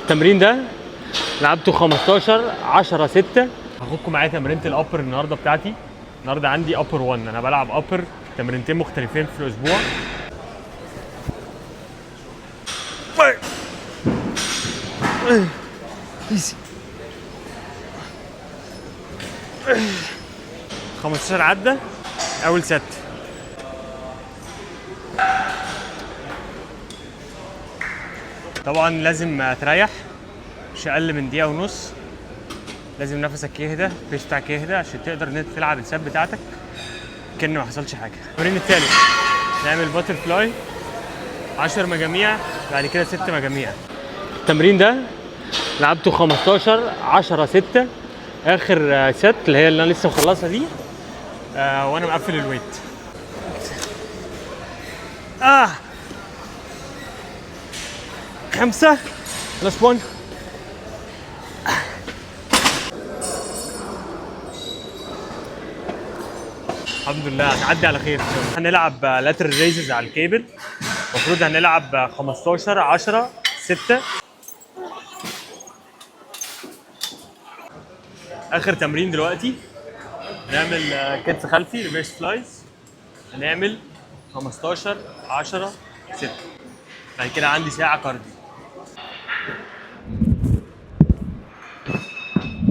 التمرين ده لعبته 15 10 6. هاخدكم معايا تمرينة الابر النهارده بتاعتي. النهارده عندي ابر 1، انا بلعب ابر تمرينتين مختلفين في الاسبوع. ايزي 15 عدة اول ست. طبعا لازم تريح مش اقل من دقيقة ونص. لازم نفسك يهدى، البيس بتاعك يهدى عشان تقدر ان انت تلعب السات بتاعتك كأن ما حصلش حاجة. التمرين التالت نعمل باتر فلاي 10 مجاميع، بعد كده 6 مجاميع. التمرين ده لعبته 15 10 6. اخر ست اللي هي اللي انا لسه مخلصها دي وانا مقفل الويت. خمسة بلس 1. الحمد لله هتعدي على خير. هنلعب لاترال ريزز على الكيبل. المفروض هنلعب 15 10 6. اخر تمرين دلوقتي هنعمل كتف خلفي ريفيرس فلايز. هنعمل 15 10 6. بعد كده عندي ساعة كارديو.